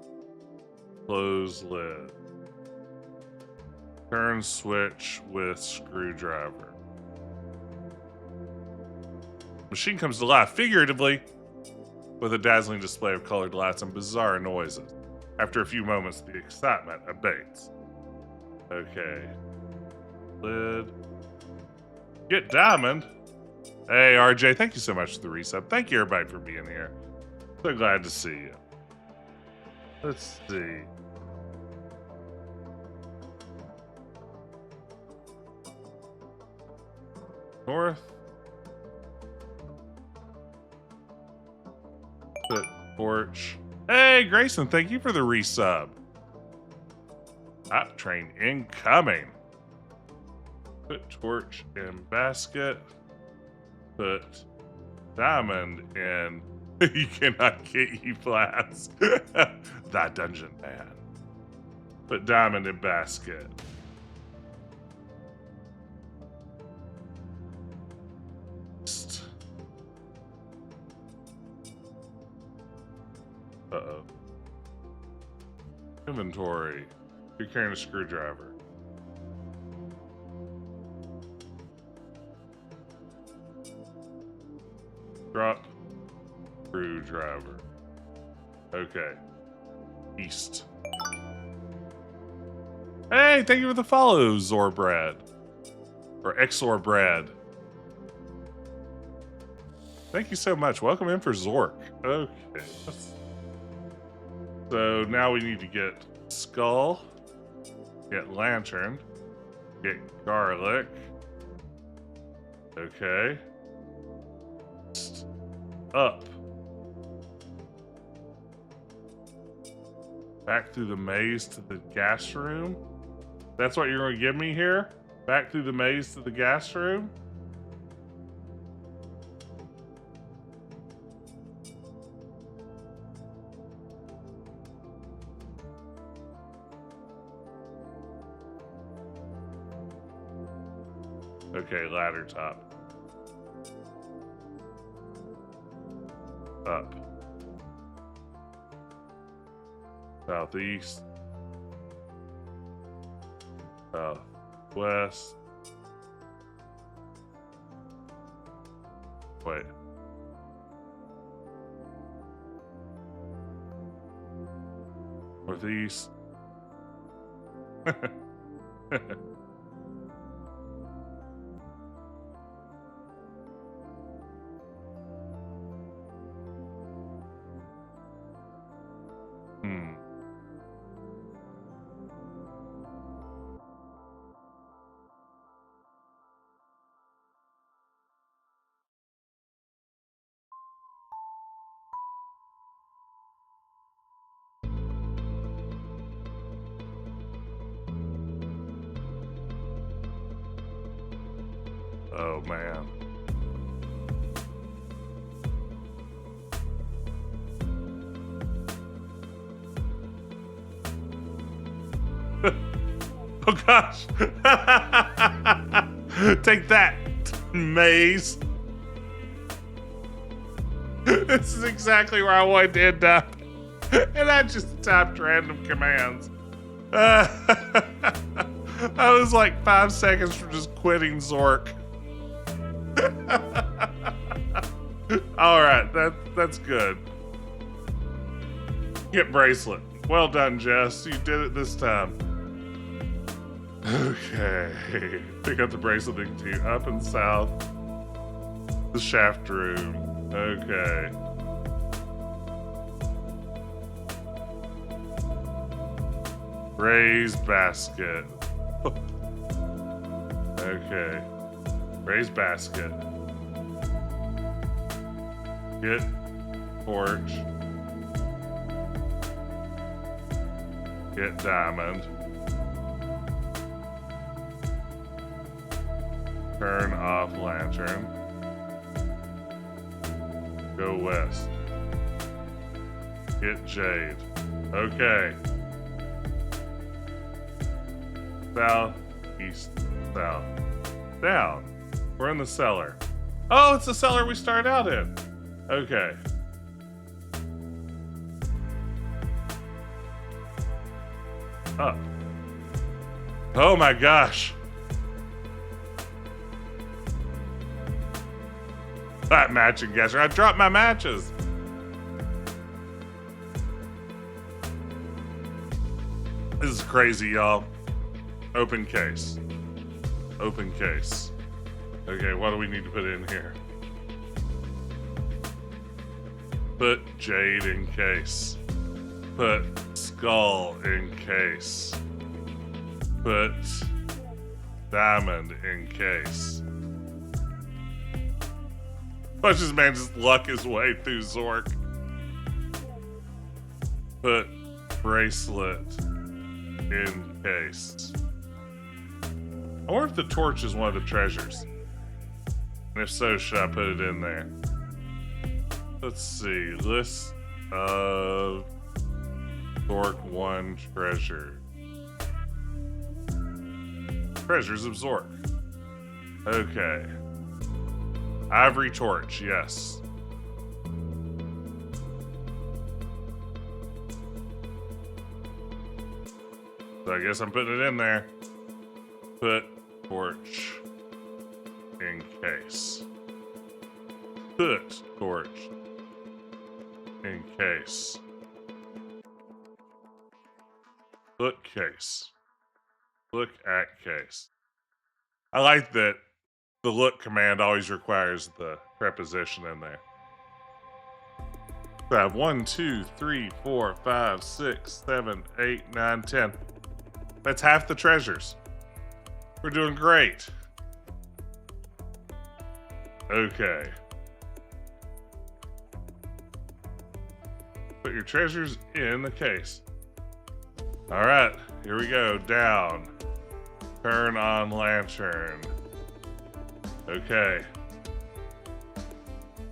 Close lid. Turn switch with screwdriver. Machine comes to life, figuratively, with a dazzling display of colored lights and bizarre noises. After a few moments, the excitement abates. Okay. Lid. Get diamond. Hey, RJ, thank you so much for the resub. Thank you, everybody, for being here. So glad to see you. Let's see. North. Put torch. Hey, Grayson, thank you for the resub. Hot train incoming. Put torch in basket. Put diamond in. You cannot get you flask. That dungeon man. Put diamond in basket. Uh-oh. Inventory. You're carrying a screwdriver. Drop screwdriver. Okay. East. Hey, thank you for the follow, Zorbread. Or Exorbread. Thank you so much. Welcome in for Zork. Okay. So now we need to get skull, get lantern, get garlic. Okay. Up. Back through the maze to the gas room? That's what you're going to give me here? Back through the maze to the gas room? Okay, ladder top. Up. Southeast. Southwest. Wait. Northeast. Oh man. Oh gosh. Take that, maze. This is exactly where I wanted to end up. And I just typed random commands. I was like 5 seconds from just quitting ZORK. All right, that's good. Get bracelet. Well done, Jess. You did it this time. Okay. Pick up the bracelet to up and south. The shaft room. Okay. Raise basket. Okay. Raise basket. Get torch. Get diamond. Turn off lantern. Go west. Get jade. Okay. South, east, south. Down. We're in the cellar. Oh, it's the cellar we started out in. Okay. Up. Oh my gosh. That matching guesser. I dropped my matches. This is crazy, y'all. Open case. Open case. Okay, what do we need to put in here? Put jade in case. Put skull in case. Put diamond in case. Watch this man just luck his way through ZORK. Put bracelet in case. I wonder if the torch is one of the treasures. And if so, should I put it in there? Let's see. List of ZORK 1 treasure. Treasures of ZORK. Okay. Ivory torch, yes. So I guess I'm putting it in there. Put torch in case. Put torch in case. Look case. Look at case. I like that the look command always requires the preposition in there. So I have 1, 2, 3, 4, 5, 6, 7, 8, 9, 10. That's half the treasures. We're doing great. Okay. Put your treasures in the case. All right, here we go. Down. Turn on lantern. Okay.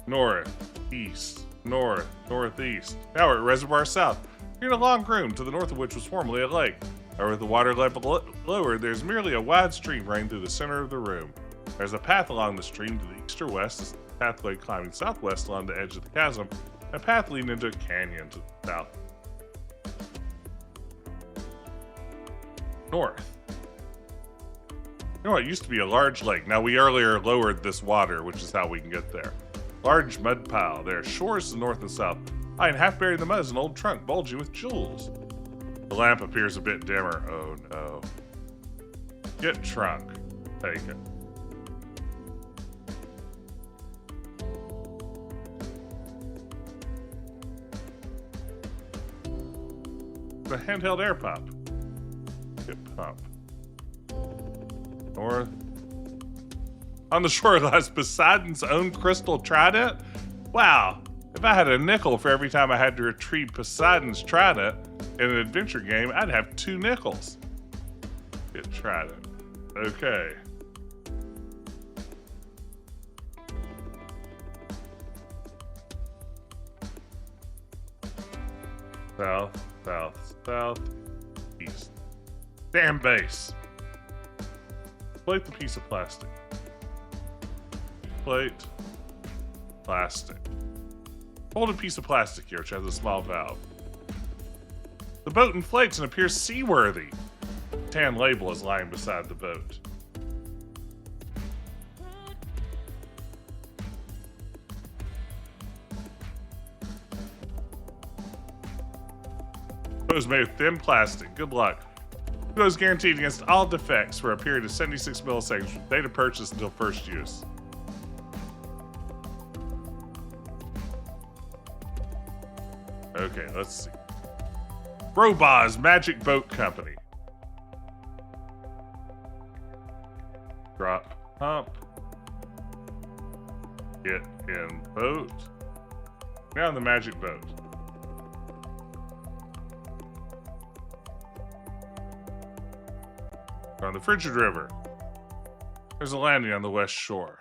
North, east, north, northeast. Now we're at Reservoir South. You're in a long room, to the north of which was formerly a lake. However, with the water level lowered, there's merely a wide stream running through the center of the room. There's a path along the stream to the east or west, a pathway climbing southwest along the edge of the chasm, and a path leading into a canyon to the south. North. You know, it used to be a large lake. Now, we earlier lowered this water, which is how we can get there. Large mud pile. There are shores to the north and south. Lying half buried in the mud is an old trunk, bulging with jewels. The lamp appears a bit dimmer. Oh no. Get trunk. Take it. The handheld air pump. Get pump. North. On the shore lies Poseidon's own crystal trident. Wow. If I had a nickel for every time I had to retrieve Poseidon's trident in an adventure game, I'd have 2 nickels. Get trident. Okay. South, south, south, east. Damn base. Plate the piece of plastic. Plate. Plastic. Hold a piece of plastic here, which has a small valve. The boat inflates and appears seaworthy. A tan label is lying beside the boat. The boat is made of thin plastic. Good luck. The boat is guaranteed against all defects for a period of 76 milliseconds from date of purchase until first use. Okay, let's see. Robaz Magic Boat Company. Drop pump. Get in boat. Now in the magic boat. On the Frigid River. There's a landing on the west shore.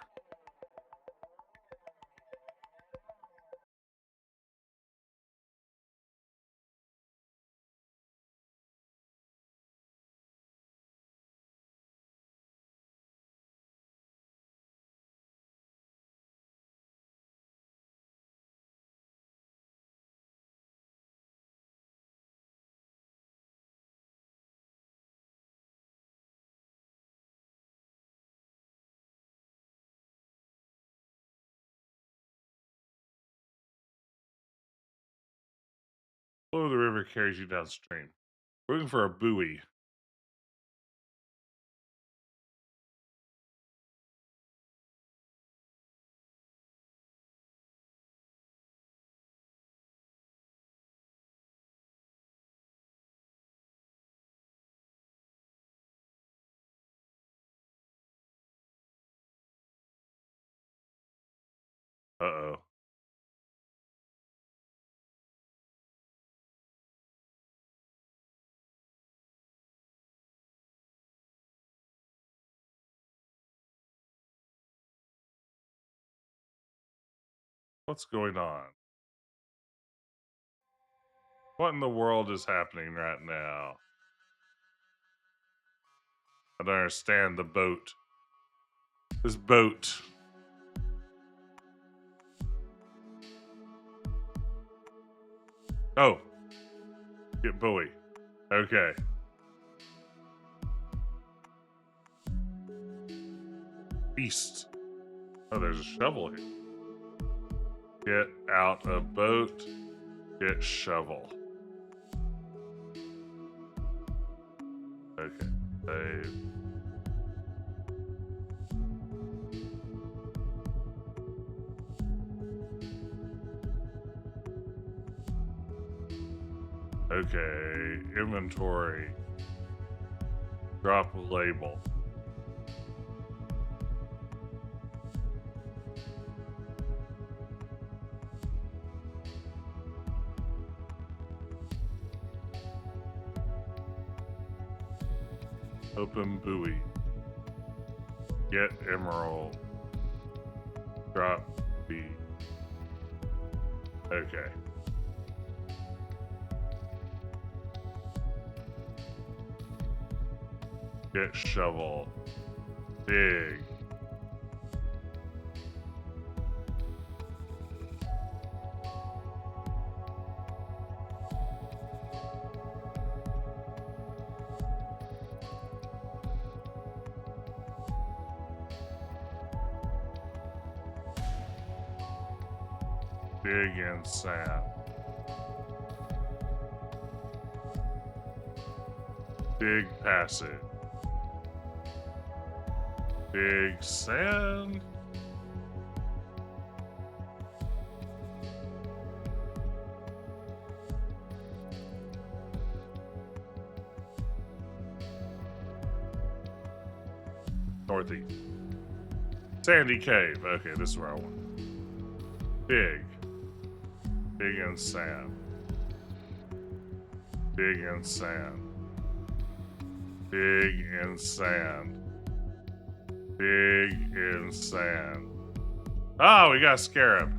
Flow of the river carries you downstream. We're looking for a buoy. Uh-oh. What's going on? What in the world is happening right now? I don't understand the boat. This boat. Oh. Get buoy. Okay. East. Oh, there's a shovel here. Get out of boat. Get shovel. Okay. Save. Okay. Inventory. Drop label. Open buoy. Get emerald. Drop B. Okay. Get shovel. Dig. Dig in sand. Dig passage. Dig sand. Northeast. Sandy cave. Okay, this is where I want. Dig. Dig in sand. Dig in sand. Dig in sand. Dig in sand. Oh, we got a scarab.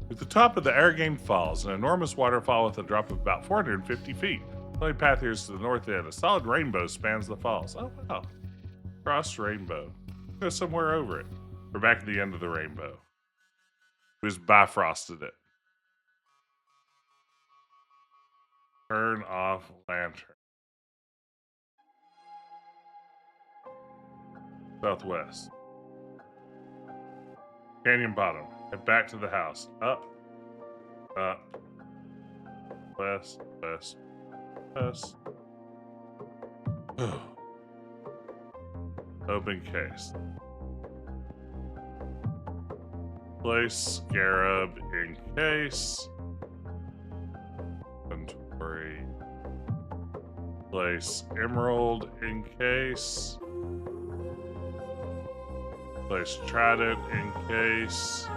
At the top of the Arrogane Falls, an enormous waterfall with a drop of about 450 feet. The only path here is to the north end. A solid rainbow spans the falls. Oh, wow. Cross rainbow. Go somewhere over it. We're back at the end of the rainbow. We just bifrosted it. Turn off lantern. Southwest. Canyon bottom. Head back to the house. Up. Up. West. West. West. Open case. Place scarab in case. Inventory. Place emerald in case. Place trident in case.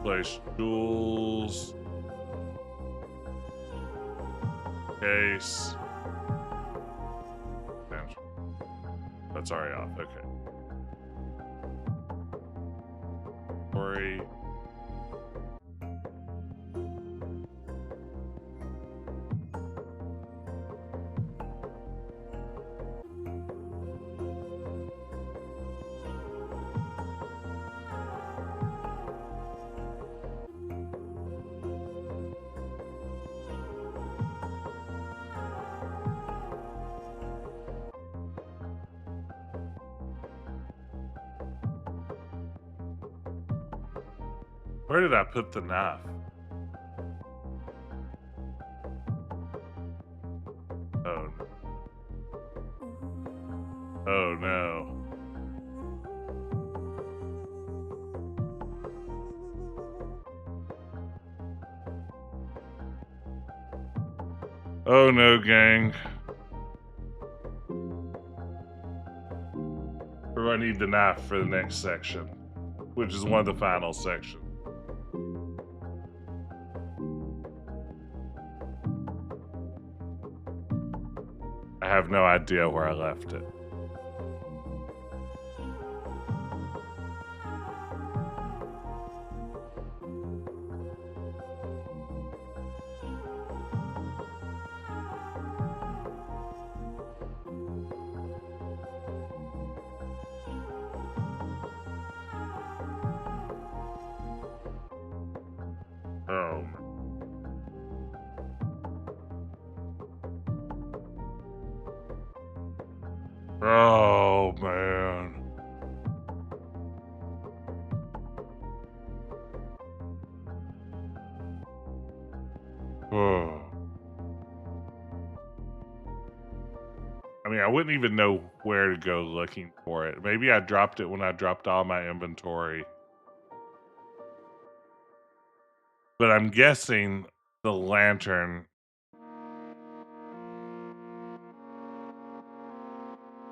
Place jewels. Case. That's already off. Okay. Story. Where did I put the knife? Oh. Oh no. Oh no, gang. Where do I need the knife for the next section? Which is one of the final sections. I have no idea where I left it. Oh. Oh, man. Oh. I mean, I wouldn't even know where to go looking for it. Maybe I dropped it when I dropped all my inventory. But I'm guessing the lantern.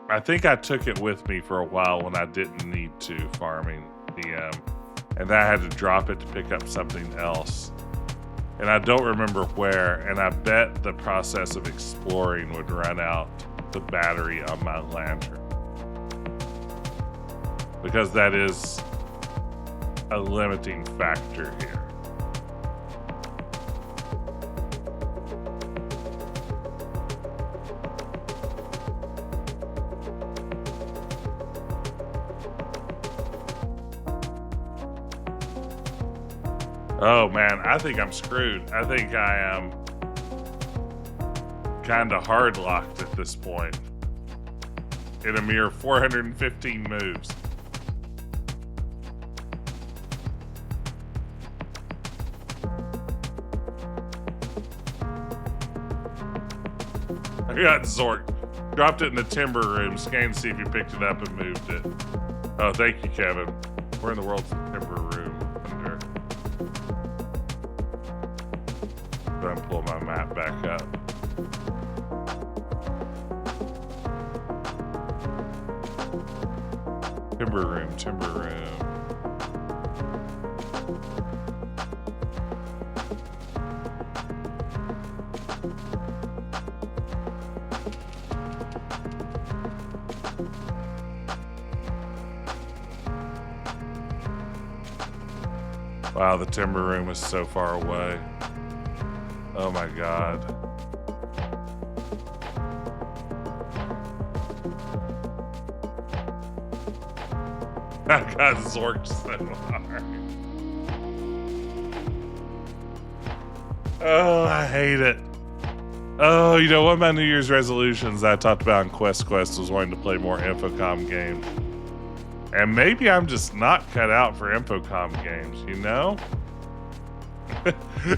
I think I took it with me for a while when I didn't need to farming DM. And I had to drop it to pick up something else. And I don't remember where. And I bet the process of exploring would run out the battery on my lantern. Because that is a limiting factor here. Oh man, I think I'm screwed. I think I am kind of hard locked at this point. In a mere 415 moves. I got ZORK. Dropped it in the timber room. Scanned to see if you picked it up and moved it. Oh, thank you, Kevin. Where in the world's the timber room? Under. I'm pull my map back up. Timber room, timber room. Wow, the timber room is so far away. Oh my god. I got zorked so hard. Oh, I hate it. Oh, you know, one of my New Year's resolutions I talked about in Quest was wanting to play more Infocom games. And maybe I'm just not cut out for Infocom games, you know?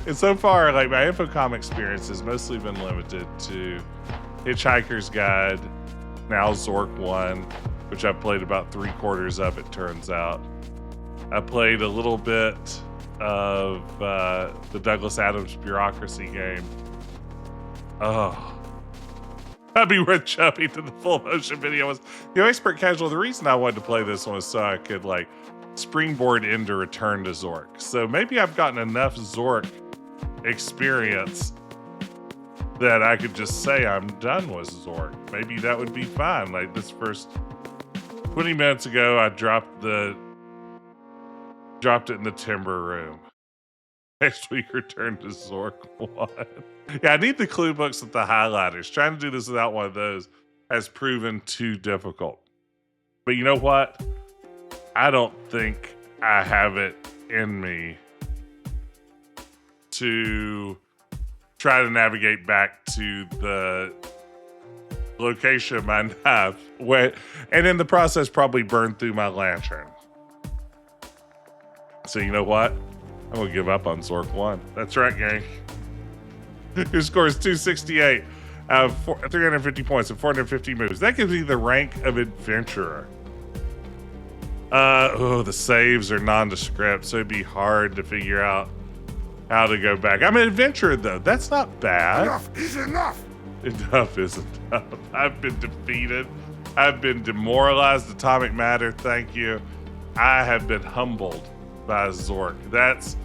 And so far, like, my Infocom experience has mostly been limited to Hitchhiker's Guide, now ZORK 1, which I've played about 3/4 of, it turns out. I played a little bit of the Douglas Adams bureaucracy game. Oh. I'd be worth jumping to the full motion video. Was the expert casual. The reason I wanted to play this one was so I could like springboard into Return to ZORK. So maybe I've gotten enough ZORK experience that I could just say I'm done with ZORK. Maybe that would be fine. Like this first 20 minutes ago, I dropped it in the timber room. Next week, Return to ZORK 1. Yeah, I need the clue books with the highlighters. Trying to do this without one of those has proven too difficult. But you know what? I don't think I have it in me to try to navigate back to the location of my knife, and in the process probably burn through my lantern. So you know what? I'm gonna give up on ZORK 1. That's right, gang. Your score is 268 out of 350 points and 450 moves. That gives me the rank of adventurer. The saves are nondescript, so it'd be hard to figure out how to go back. I'm an adventurer, though. That's not bad. Enough is enough. Enough is enough. I've been defeated. I've been demoralized. Atomic matter, thank you. I have been humbled by ZORK. That's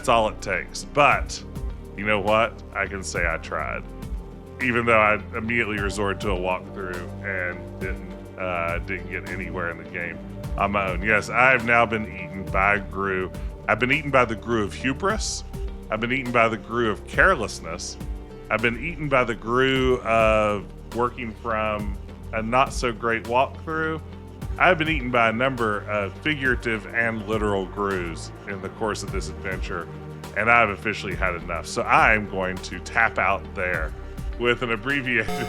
all it takes. But you know what? I can say I tried, even though I immediately resorted to a walkthrough and didn't get anywhere in the game on my own. Yes, I have now been eaten by Grue. I've been eaten by the Grue of hubris. I've been eaten by the Grue of carelessness. I've been eaten by the Grue of working from a not so great walkthrough. I've been eaten by a number of figurative and literal Grues in the course of this adventure, and I've officially had enough. So I'm going to tap out there with an abbreviated,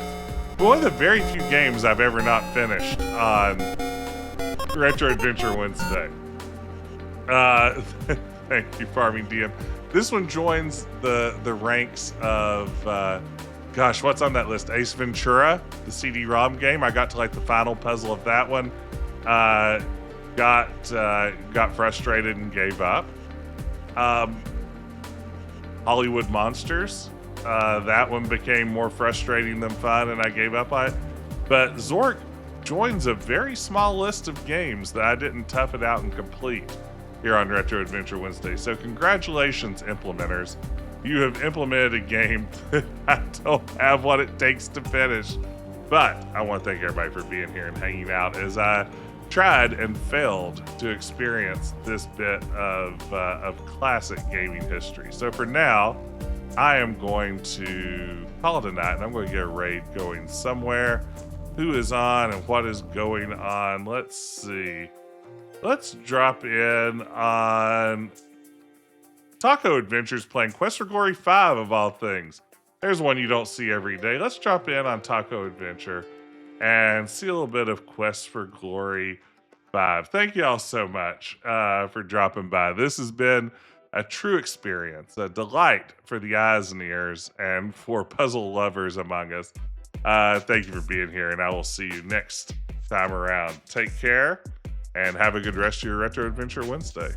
one of the very few games I've ever not finished on Retro Adventure Wednesday. Thank you, Farming DM. This one joins the ranks of Gosh, what's on that list? Ace Ventura, the CD-ROM game. I got to like the final puzzle of that one. Got frustrated and gave up. Hollywood Monsters. That one became more frustrating than fun, and I gave up on it. But ZORK joins a very small list of games that I didn't tough it out and complete here on Retro Adventure Wednesday. So congratulations, implementers. You have implemented a game that I don't have what it takes to finish. But I want to thank everybody for being here and hanging out as I tried and failed to experience this bit of classic gaming history. So for now, I am going to call it a night, and I'm going to get a raid going somewhere. Who is on and what is going on? Let's see. Let's drop in on Taco Adventures playing Quest for Glory 5 of all things. There's one you don't see every day. Let's drop in on Taco Adventure and see a little bit of Quest for Glory 5. Thank you all so much for dropping by. This has been a true experience, a delight for the eyes and ears, and for puzzle lovers among us. Thank you for being here, and I will see you next time around. Take care, and have a good rest of your Retro Adventure Wednesday.